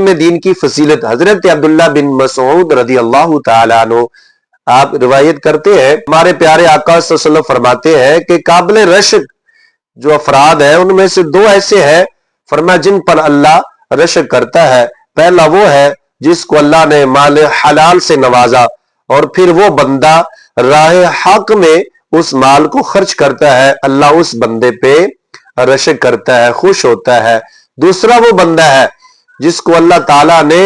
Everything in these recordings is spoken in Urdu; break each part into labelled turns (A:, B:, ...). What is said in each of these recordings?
A: علم دین کی فضیلت حضرت عبداللہ بن مسعود رضی اللہ تعالیٰ عنہ آپ روایت کرتے ہیں، ہمارے پیارے آقا صلی اللہ علیہ وسلم فرماتے ہیں کہ قابل رشک جو افراد ہیں ان میں سے دو ایسے ہیں، فرمایا جن پر اللہ رشک کرتا ہے۔ پہلا وہ ہے جس کو اللہ نے مال حلال سے نوازا اور پھر وہ بندہ راہ حق میں اس مال کو خرچ کرتا ہے، اللہ اس بندے پہ رشک کرتا ہے، خوش ہوتا ہے۔ دوسرا وہ بندہ ہے جس کو اللہ تعالیٰ نے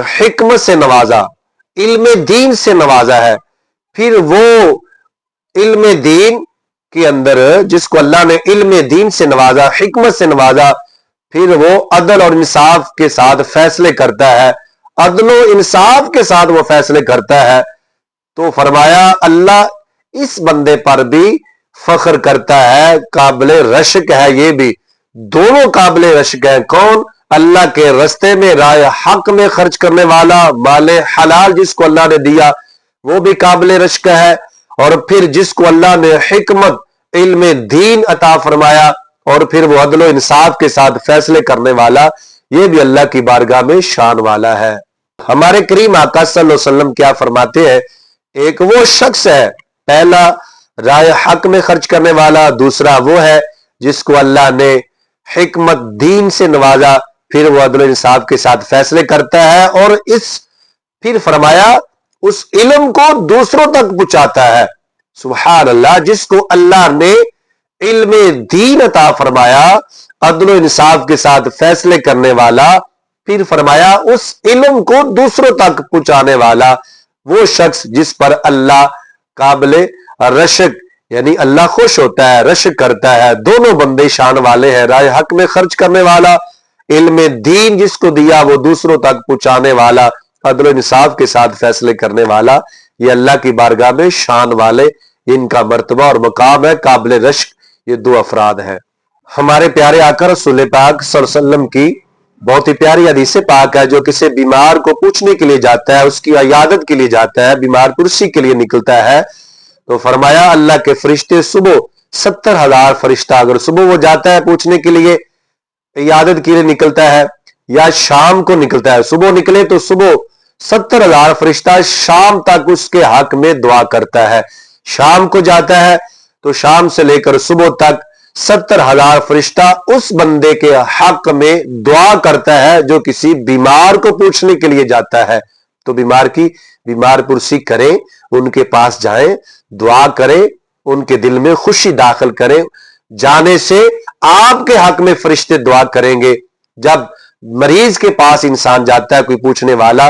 A: حکمت سے نوازا، علم دین سے نوازا ہے، پھر وہ علم دین کے اندر جس کو اللہ نے علم دین سے نوازا، حکمت سے نوازا، پھر وہ عدل اور انصاف کے ساتھ فیصلے کرتا ہے، عدل و انصاف کے ساتھ وہ فیصلے کرتا ہے، تو فرمایا اللہ اس بندے پر بھی فخر کرتا ہے، قابل رشک ہے یہ بھی، دونوں قابل رشک ہیں۔ کون؟ اللہ کے رستے میں راہ حق میں خرچ کرنے والا، مال حلال جس کو اللہ نے دیا وہ بھی قابل رشک ہے، اور پھر جس کو اللہ نے حکمت علم دین عطا فرمایا اور پھر وہ عدل و انصاف کے ساتھ فیصلے کرنے والا، یہ بھی اللہ کی بارگاہ میں شان والا ہے۔ ہمارے کریم آقا صلی اللہ علیہ وسلم کیا فرماتے ہیں؟ ایک وہ شخص ہے، پہلا راہ حق میں خرچ کرنے والا، دوسرا وہ ہے جس کو اللہ نے حکمت دین سے نوازا، پھر وہ عدل و انصاف کے ساتھ فیصلے کرتا ہے، اور پھر فرمایا اس علم کو دوسروں تک پہنچاتا ہے۔ سبحان اللہ، جس کو اللہ نے علم دین عطا فرمایا، عدل و انصاف کے ساتھ فیصلے کرنے والا، پھر فرمایا اس علم کو دوسروں تک پہنچانے والا، وہ شخص جس پر اللہ قابل رشک یعنی اللہ خوش ہوتا ہے، رشک کرتا ہے۔ دونوں بندے شان والے ہیں، راہ حق میں خرچ کرنے والا، علم دین جس کو دیا وہ دوسروں تک پہنچانے والا، عدل و انصاف کے ساتھ فیصلے کرنے والا، یہ اللہ کی بارگاہ میں شان والے، ان کا مرتبہ اور مقام ہے قابل رشک، یہ دو افراد ہیں۔ ہمارے پیارے آقا رسول پاک صلی اللہ علیہ وسلم کی بہت ہی پیاری حدیث پاک ہے، جو کسی بیمار کو پوچھنے کے لیے جاتا ہے، اس کی عیادت کے لیے جاتا ہے، بیمار کرسی کے لیے نکلتا ہے، تو فرمایا اللہ کے فرشتے صبح 70,000 فرشتہ اگر صبح وہ جاتا ہے پوچھنے کے لیے، عیادت کے لیے نکلتا ہے، یا شام کو نکلتا ہے، صبح نکلے تو صبح 70,000 فرشتہ شام تک اس کے حق میں دعا کرتا ہے، شام کو جاتا ہے تو شام سے لے کر صبح تک 70,000 فرشتہ اس بندے کے حق میں دعا کرتا ہے جو کسی بیمار کو پوچھنے کے لیے جاتا ہے۔ تو بیمار پرسی کریں، ان کے پاس جائیں، دعا کریں، ان کے دل میں خوشی داخل کریں، جانے سے آپ کے حق میں فرشتے دعا کریں گے۔ جب مریض کے پاس انسان جاتا ہے کوئی پوچھنے والا،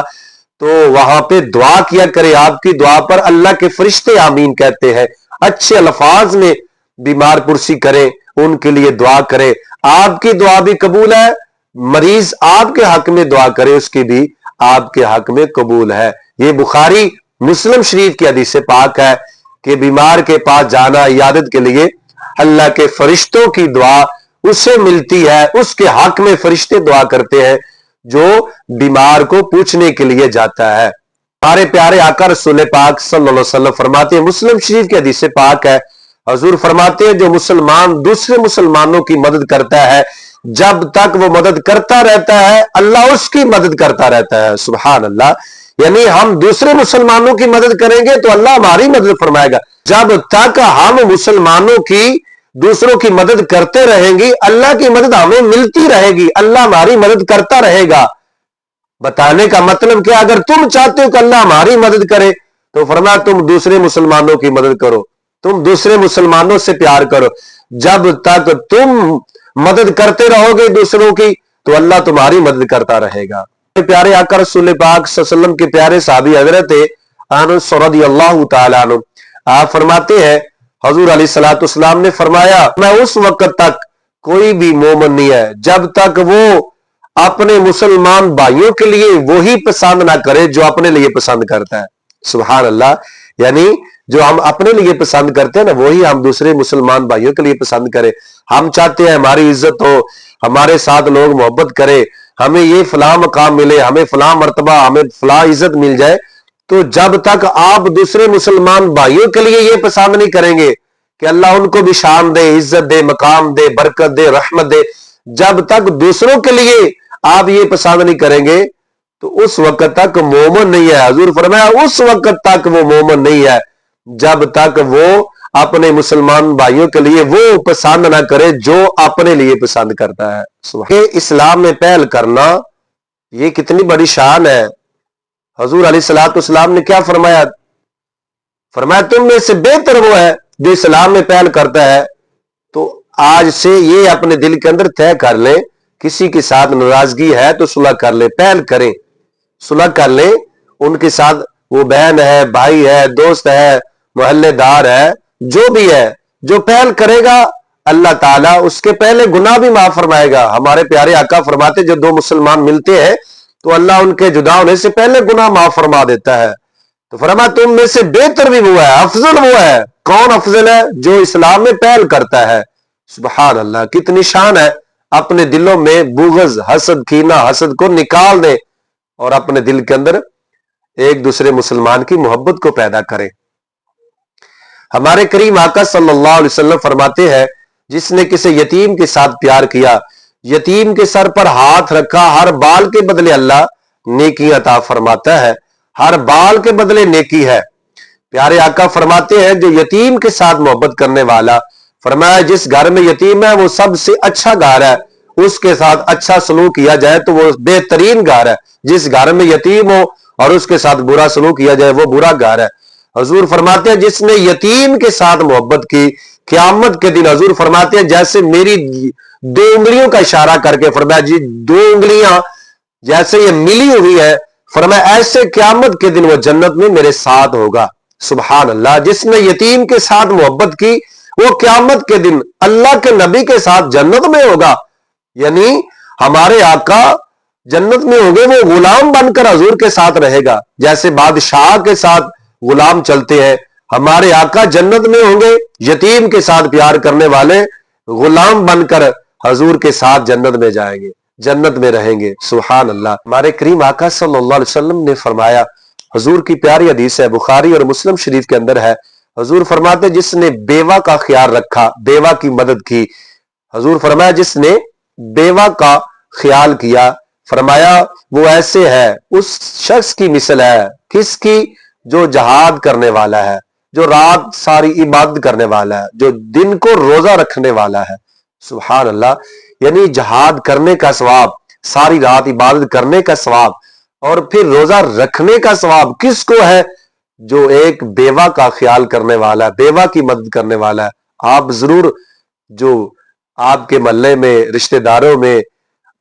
A: تو وہاں پہ دعا کیا کرے، آپ کی دعا پر اللہ کے فرشتے آمین کہتے ہیں، اچھے الفاظ میں بیمار پرسی کریں، ان کے لیے دعا کریں، آپ کی دعا بھی قبول ہے، مریض آپ کے حق میں دعا کرے اس کی بھی آپ کے حق میں قبول ہے۔ یہ بخاری مسلم شریف کی حدیث پاک ہے کہ بیمار کے پاس جانا عیادت کے لیے، اللہ کے فرشتوں کی دعا اسے ملتی ہے، اس کے حق میں فرشتے دعا کرتے ہیں جو بیمار کو پوچھنے کے لیے جاتا ہے۔ ہمارے پیارے آقا رسول پاک صلی اللہ علیہ وسلم فرماتے ہیں، مسلم شریف کی حدیث پاک ہے، حضور فرماتے ہیں جو مسلمان دوسرے مسلمانوں کی مدد کرتا ہے، جب تک وہ مدد کرتا رہتا ہے اللہ اس کی مدد کرتا رہتا ہے۔ سبحان اللہ، یعنی ہم دوسرے مسلمانوں کی مدد کریں گے تو اللہ ہماری مدد فرمائے گا، جب تک ہم مسلمانوں کی دوسروں کی مدد کرتے رہیں گی اللہ کی مدد ہمیں ملتی رہے گی، اللہ ہماری مدد کرتا رہے گا۔ بتانے کا مطلب کہ اگر تم چاہتے ہو کہ اللہ ہماری مدد کرے تو فرمایا تم دوسرے مسلمانوں کی مدد کرو، تم دوسرے مسلمانوں سے پیار کرو، جب تک تم مدد کرتے رہو گے دوسروں کی تو اللہ تمہاری مدد کرتا رہے گا۔ پیارے آقا رسول پاک صلی اللہ علیہ وسلم کے پیارے صحابی حضرت انس رضی اللہ تعالیٰ عنہ آپ فرماتے ہیں حضور علیہ الصلوۃ والسلام نے فرمایا میں اس وقت تک کوئی بھی مومن نہیں ہے جب تک وہ اپنے مسلمان بھائیوں کے لیے وہی پسند نہ کرے جو اپنے لیے پسند کرتا ہے۔ سبحان اللہ، یعنی جو ہم اپنے لیے پسند کرتے ہیں نا وہی ہم دوسرے مسلمان بھائیوں کے لیے پسند کریں۔ ہم چاہتے ہیں ہماری عزت ہو، ہمارے ساتھ لوگ محبت کرے، ہمیں یہ فلاں مقام ملے، ہمیں فلاں مرتبہ، ہمیں فلاں عزت مل جائے، تو جب تک آپ دوسرے مسلمان بھائیوں کے لیے یہ پسند نہیں کریں گے کہ اللہ ان کو بھی شان دے، عزت دے، مقام دے، برکت دے، رحمت دے، جب تک دوسروں کے لیے آپ یہ پسند نہیں کریں گے تو اس وقت تک مومن نہیں ہے. حضور فرمایا اس وقت تک وہ مومن نہیں ہے جب تک وہ اپنے مسلمان بھائیوں کے لیے وہ پسند نہ کرے جو اپنے لیے پسند کرتا ہے. اسلام میں پہل کرنا یہ کتنی بڑی شان ہے. حضور علیہ الصلوۃ والسلام نے کیا فرمایا؟ فرمایا تم میں سے بہتر وہ ہے جو اسلام میں پہل کرتا ہے. تو آج سے یہ اپنے دل کے اندر طے کر لیں، کسی کے ساتھ ناراضگی ہے تو صلح کر لیں، پہل کریں، صلح کر لیں. ان کے ساتھ وہ بہن ہے، بھائی ہے، دوست ہے، محلے دار ہے، جو بھی ہے، جو پہل کرے گا اللہ تعالیٰ اس کے پہلے گناہ بھی معاف فرمائے گا. ہمارے پیارے آقا فرماتے جو دو مسلمان ملتے ہیں تو اللہ ان کے جدا ہونے سے پہلے گناہ معاف فرما دیتا ہے. تو فرمایا تم میں سے بہتر بھی وہ ہے، افضل وہ ہے. کون افضل ہے؟ جو اسلام میں پہل کرتا ہے. سبحان اللہ، کتنی شان ہے. اپنے دلوں میں بغض، حسد، کینہ، حسد کو نکال دیں اور اپنے دل کے اندر ایک دوسرے مسلمان کی محبت کو پیدا کریں. ہمارے کریم آقا صلی اللہ علیہ وسلم فرماتے ہیں جس نے کسی یتیم کے ساتھ پیار کیا، یتیم کے سر پر ہاتھ رکھا، ہر بال کے بدلے اللہ نیکی عطا فرماتا ہے. ہر بال کے بدلے نیکی ہے. پیارے آقا فرماتے ہیں جو یتیم کے ساتھ محبت کرنے والا، فرمایا جس گھر میں یتیم ہے وہ سب سے اچھا گھر ہے، اس کے ساتھ اچھا سلوک کیا جائے تو وہ بہترین گھر ہے. جس گھر میں یتیم ہو اور اس کے ساتھ برا سلوک کیا جائے وہ برا گھر ہے. حضور فرماتے ہیں جس نے یتیم کے ساتھ محبت کی، قیامت کے دن حضور فرماتے ہیں جیسے میری دو انگلیوں کا اشارہ کر کے فرمایا جی دو انگلیاں جیسے یہ ملی ہوئی ہے، فرمایا ایسے قیامت کے دن وہ جنت میں میرے ساتھ ہوگا. سبحان اللہ. جس نے یتیم کے ساتھ محبت کی وہ قیامت کے دن اللہ کے نبی کے ساتھ جنت میں ہوگا. یعنی ہمارے آقا جنت میں ہوں گے، وہ غلام بن کر حضور کے ساتھ رہے گا. جیسے بادشاہ کے ساتھ غلام چلتے ہیں، ہمارے آقا جنت میں ہوں گے، یتیم کے ساتھ پیار کرنے والے غلام بن کر حضور کے ساتھ جنت میں جائیں گے، جنت میں رہیں گے. سبحان اللہ. ہمارے کریم آقا صلی اللہ علیہ وسلم نے فرمایا، حضور کی پیاری حدیث ہے، بخاری اور مسلم شریف کے اندر ہے. حضور فرماتے جس نے بیوہ کا خیال رکھا، بیوہ کی مدد کی. حضور فرمایا جس نے بیوہ کا خیال کیا، فرمایا وہ ایسے ہے، اس شخص کی مثل ہے، کس کی؟ جو جہاد کرنے والا ہے، جو رات ساری عبادت کرنے والا ہے، جو دن کو روزہ رکھنے والا ہے. سبحان اللہ. یعنی جہاد کرنے کا ثواب، ساری رات عبادت کرنے کا ثواب اور پھر روزہ رکھنے کا ثواب کس کو ہے؟ جو ایک بیوہ کا خیال کرنے والا ہے، بیوہ کی مدد کرنے والا ہے. آپ ضرور جو آپ کے محلے میں، رشتہ داروں میں،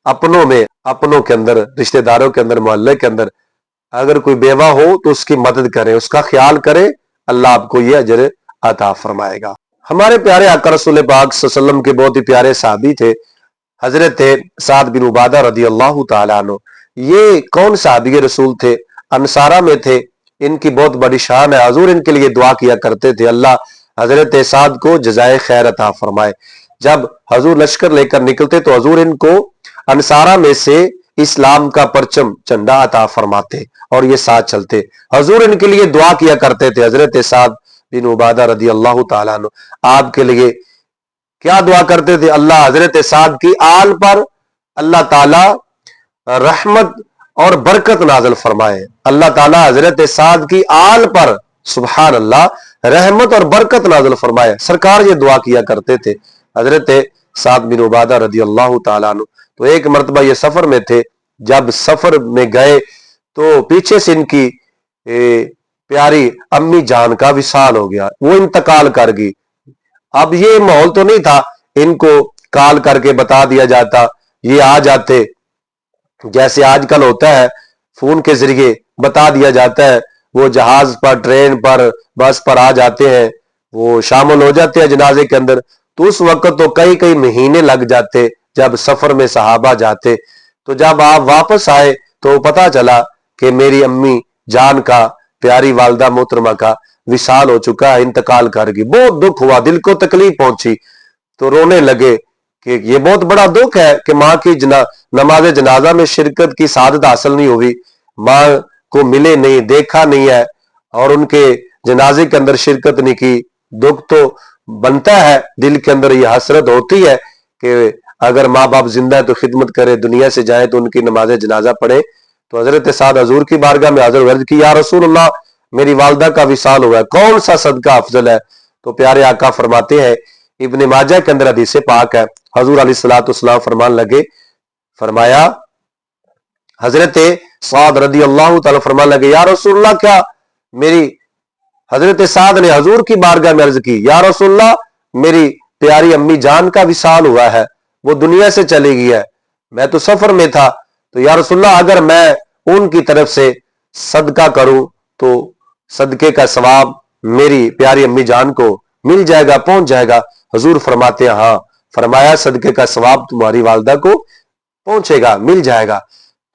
A: اپنوں کے اندر، رشتہ داروں کے اندر، محلے کے اندر اگر کوئی بیوہ ہو تو اس کی مدد کریں، اس کا خیال کریں، اللہ آپ کو یہ اجر عطا فرمائے گا. ہمارے پیارے آقا رسول پاک صلی اللہ علیہ وسلم کے بہت ہی پیارے صحابی تھے حضرت سعد بن عبادہ رضی اللہ تعالیٰ عنہ. یہ کون صحابی رسول تھے؟ انصارہ میں تھے. ان کی بہت بڑی شان ہے. حضور ان کے لیے دعا کیا کرتے تھے اللہ حضرت سعد کو جزائے خیر عطا فرمائے. جب حضور لشکر لے کر نکلتے تو حضور ان کو انصارہ میں سے اسلام کا پرچم چنڈا عطا فرماتے اور یہ ساتھ چلتے. حضور ان کے لیے دعا کیا کرتے تھے. حضرت سعد بن عبادہ رضی اللہ تعالیٰ عنہ آپ کے لیے کیا دعا کرتے تھے؟ اللہ حضرت سعد کی آل پر اللہ تعالی رحمت اور برکت نازل فرمائے. اللہ تعالی حضرت سعد کی آل پر سبحان اللہ رحمت اور برکت نازل فرمائے. سرکار یہ دعا کیا کرتے تھے. حضرت سعد بن عبادہ رضی اللہ تعالیٰ عنہ تو ایک مرتبہ یہ سفر میں تھے. جب سفر میں گئے تو پیچھے سے ان کی پیاری امی جان کا وصال ہو گیا، وہ انتقال کر گئی. اب یہ ماحول تو نہیں تھا ان کو کال کر کے بتا دیا جاتا، یہ آ جاتے جیسے آج کل ہوتا ہے فون کے ذریعے بتا دیا جاتا ہے. وہ جہاز پر، ٹرین پر، بس پر آ جاتے ہیں، وہ شامل ہو جاتے ہیں جنازے کے اندر. تو اس وقت تو کئی مہینے لگ جاتے جب سفر میں صحابہ جاتے. تو جب آپ واپس آئے تو پتا چلا کہ میری امی جان کا، پیاری والدہ محترمہ کا وصال ہو چکا ہے، انتقال کر گئی. بہت دکھ ہوا، دل کو تکلیف پہنچی تو رونے لگے کہ یہ بہت بڑا دکھ ہے کہ ماں کی نماز جنازہ میں شرکت کی سعادت حاصل نہیں ہوئی، ماں کو ملے نہیں، دیکھا نہیں ہے اور ان کے جنازے کے اندر شرکت نہیں کی. دکھ تو بنتا ہے، دل کے اندر یہ حسرت ہوتی ہے کہ اگر ماں باپ زندہ ہے تو خدمت کرے، دنیا سے جائیں تو ان کی نماز جنازہ پڑھے۔ تو حضرت سعد حضور کی بارگاہ میں حاضر عرض کی، یا رسول اللہ میری والدہ کا وصال ہوا ہے، کون سا صدقہ افضل ہے؟ تو پیارے آقا فرماتے ہیں، ابن ماجہ کے اندر حدیث پاک ہے، حضور علیہ الصلوۃ والسلام فرمان لگے، فرمایا حضرت سعد رضی اللہ تعالی فرمان لگے، یا رسول اللہ کیا میری حضرت سعد نے حضور کی بارگاہ میں عرض کی، یا رسول اللہ میری پیاری امی جان کا وصال ہوا ہے، وہ دنیا سے چلی گئی ہے، میں تو سفر میں تھا، تو یا رسول اللہ اگر میں ان کی طرف سے صدقہ کروں تو صدقے کا ثواب میری پیاری امی جان کو مل جائے گا، پہنچ جائے گا؟ حضور فرماتے ہیں ہاں۔ فرمایا صدقے کا ثواب تمہاری والدہ کو پہنچے گا، مل جائے گا۔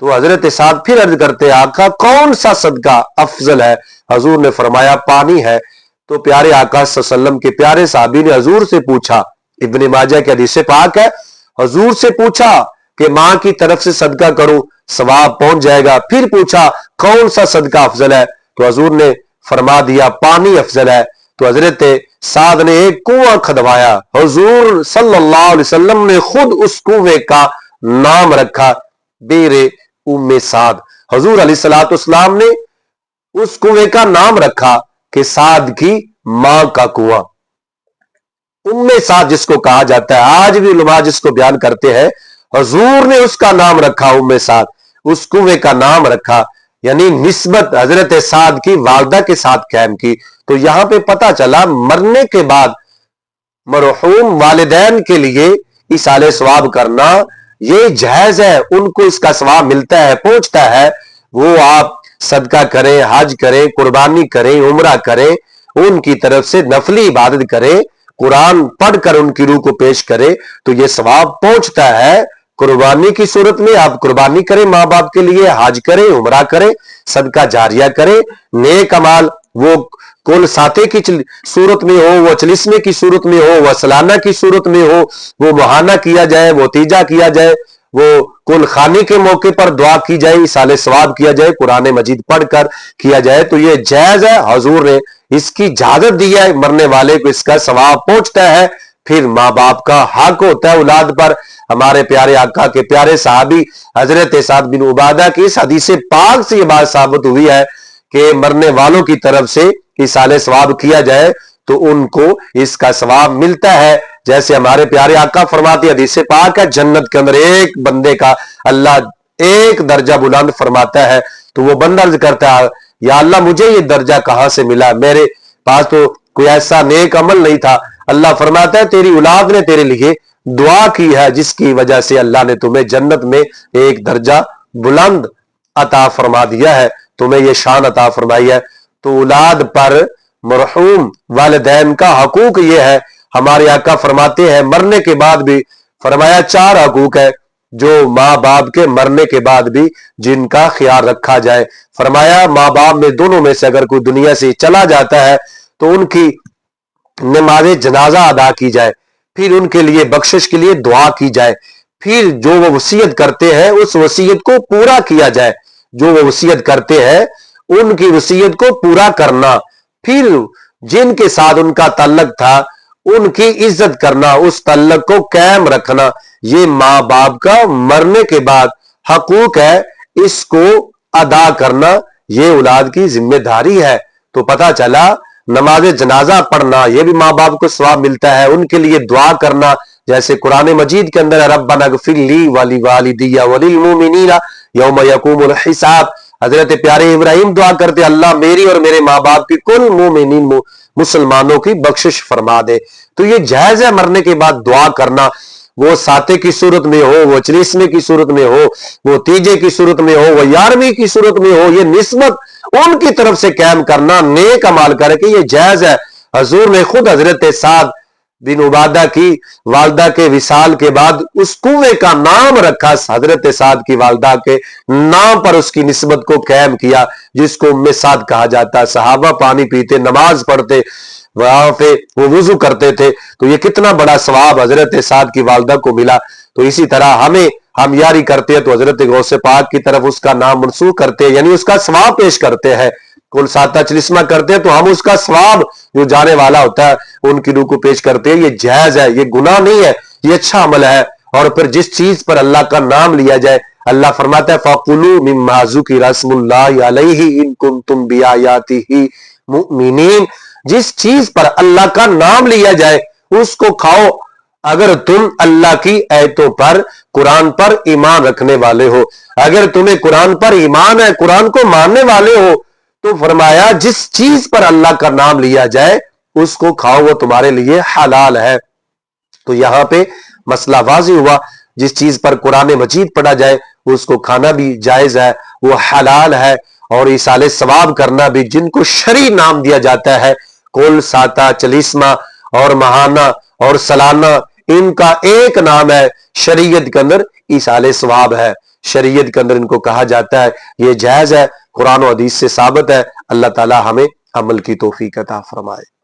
A: تو حضرت سعد پھر عرض کرتے آقا کون سا صدقہ افضل ہے؟ حضور نے فرمایا پانی ہے۔ تو پیارے آقا صلی اللہ علیہ وسلم کے پیارے صحابی نے حضور سے پوچھا، ابن ماجہ کے حدیث پاک ہے، حضور سے پوچھا کہ ماں کی طرف سے صدقہ کروں ثواب پہنچ جائے گا، پھر پوچھا کون سا صدقہ افضل ہے؟ تو حضور نے فرما دیا پانی افضل ہے۔ تو حضرت سعد نے ایک کنواں کھدوایا، حضور صلی اللہ علیہ وسلم نے خود اس کنویں کا نام رکھا بیر ام سعد۔ حضور علیہ الصلوۃ والسلام نے اس کنویں کا نام رکھا کہ سعد کی ماں کا کنواں، ام سعد جس کو کہا جاتا ہے، آج بھی علماء جس کو بیان کرتے ہیں، حضور نے اس کا نام رکھا ام سعد، اس کنویں کا نام رکھا، یعنی نسبت حضرت سعد کی والدہ کے ساتھ قائم کی۔ تو یہاں پہ پتہ چلا مرنے کے بعد مرحوم والدین کے لیے ایصال ثواب کرنا یہ جائز ہے، ان کو اس کا ثواب ملتا ہے، پہنچتا ہے۔ وہ آپ صدقہ کریں، حج کریں، قربانی کریں، عمرہ کریں، ان کی طرف سے نفلی عبادت کریں، قرآن پڑھ کر ان کی روح کو پیش کرے تو یہ ثواب پہنچتا ہے۔ قربانی کی صورت میں آپ قربانی کریں ماں باپ کے لیے، حج کریں، عمرہ کریں، صدقہ جاریہ کریں، نیک اعمال وہ کل ساتے کی صورت میں ہو، وہ چلسمے کی صورت میں ہو، وہ سالانہ کی صورت میں ہو، وہ ماہانہ کیا جائے، وہ تیجا کیا جائے، وہ کل خانی کے موقع پر دعا کی جائے، ایصال ثواب کیا جائے، قرآن مجید پڑھ کر کیا جائے تو یہ جائز ہے۔ حضور نے اس کی اجازت دی ہے، مرنے والے کو اس کا ثواب پہنچتا ہے۔ پھر ماں باپ کا حق ہوتا ہے اولاد پر۔ ہمارے پیارے آقا کے پیارے صحابی حضرت سعد بن عبادہ کی اس حدیث پاک سے یہ بات ثابت ہوئی ہے کہ مرنے والوں کی طرف سے ایصال ثواب کیا جائے تو ان کو اس کا ثواب ملتا ہے۔ جیسے ہمارے پیارے آقا فرماتے حدیث پاک ہے، جنت کے اندر ایک بندے کا اللہ ایک درجہ بلند فرماتا ہے، تو وہ بندہ عرض کرتا ہے یا اللہ مجھے یہ درجہ کہاں سے ملا، میرے پاس تو کوئی ایسا نیک عمل نہیں تھا۔ اللہ فرماتا ہے تیری اولاد نے تیرے لیے دعا کی ہے جس کی وجہ سے اللہ نے تمہیں جنت میں ایک درجہ بلند عطا فرما دیا ہے، تمہیں یہ شان عطا فرمائی ہے۔ تو اولاد پر مرحوم والدین کا حقوق یہ ہے، ہمارے آقا فرماتے ہیں مرنے کے بعد بھی، فرمایا 4 حقوق ہے جو ماں باپ کے مرنے کے بعد بھی جن کا خیال رکھا جائے۔ فرمایا ماں باپ میں دونوں میں سے اگر کوئی دنیا سے چلا جاتا ہے تو ان کی نماز جنازہ ادا کی جائے، پھر ان کے لیے بخشش کے لیے دعا کی جائے، پھر جو وہ وصیت کرتے ہیں اس وصیت کو پورا کیا جائے، جو وہ وصیت کرتے ہیں ان کی وصیت کو پورا کرنا، پھر جن کے ساتھ ان کا تعلق تھا ان کی عزت کرنا، اس تعلق کو قائم رکھنا، یہ ماں باپ کا مرنے کے بعد حقوق ہے، اس کو ادا کرنا یہ اولاد کی ذمہ داری ہے۔ تو پتہ چلا نماز جنازہ پڑھنا یہ بھی ماں باپ کو ثواب ملتا ہے، ان کے لیے دعا کرنا جیسے قرآن مجید کے اندر ربنا اغفر لی ولوالدی وللمؤمنین یوم یقوم الحساب، حضرت پیارے ابراہیم دعا کرتے اللہ میری اور میرے ماں باپ کی کل مومنین مسلمانوں کی بخشش فرما دے۔ تو یہ جائز ہے مرنے کے بعد دعا کرنا، وہ ساتے کی صورت میں ہو، وہ چلیسویں کی صورت میں ہو، وہ تیجے کی صورت میں ہو، وہ 11ویں کی صورت میں ہو، یہ نسبت ان کی طرف سے قائم کرنا نیک عمل کر کے یہ جائز ہے۔ حضور نے خود حضرت سعد بن عبادہ کی والدہ کے وصال کے بعد اس کنویں کا نام رکھا، حضرت سعد کی والدہ کے نام پر اس کی نسبت کو قائم کیا جس کو ام سعد کہا جاتا ہے۔ صحابہ پانی پیتے، نماز پڑھتے، وہاں پہ وہ وضو کرتے تھے، تو یہ کتنا بڑا ثواب حضرت سعد کی والدہ کو ملا۔ تو اسی طرح ہم یاری کرتے ہیں تو حضرت غوث پاک کی طرف اس کا نام منسوخ کرتے ہیں، یعنی اس کا ثواب پیش کرتے ہیں، کل ساتہ چلسمہ کرتے ہیں تو ہم اس کا ثواب جو جانے والا ہوتا ہے ان کی روح کو پیش کرتے ہیں۔ یہ جائز ہے، یہ گناہ نہیں ہے، یہ اچھا عمل ہے۔ اور پھر جس چیز پر اللہ کا نام لیا جائے، اللہ فرماتا ہے فَقُلُوا مِمَّا ذُكِرَ اسْمُ اللَّهِ عَلَيْهِ إِن كُنتُم بِآيَاتِهِ مُؤْمِنِينَ، جس چیز پر اللہ کا نام لیا جائے اس کو کھاؤ اگر تم اللہ کی آیتوں پر، قرآن پر ایمان رکھنے والے ہو۔ اگر تمہیں قرآن پر ایمان ہے، قرآن کو ماننے والے ہو، تو فرمایا جس چیز پر اللہ کا نام لیا جائے اس کو کھاؤ، وہ تمہارے لیے حلال ہے۔ تو یہاں پہ مسئلہ واضح ہوا، جس چیز پر قرآن مجید پڑھا جائے اس کو کھانا بھی جائز ہے، وہ حلال ہے، اور ایصال ثواب کرنا بھی، جن کو شرعی نام دیا جاتا ہے، کل، ساتہ، چلیسما اور ماہانہ اور سالانہ، ان کا ایک نام ہے شریعت کے اندر، ایصال ثواب ہے۔ شریعت کے اندر ان کو کہا جاتا ہے، یہ جائز ہے، قرآن و حدیث سے ثابت ہے۔ اللہ تعالی ہمیں عمل کی توفیق عطا فرمائے۔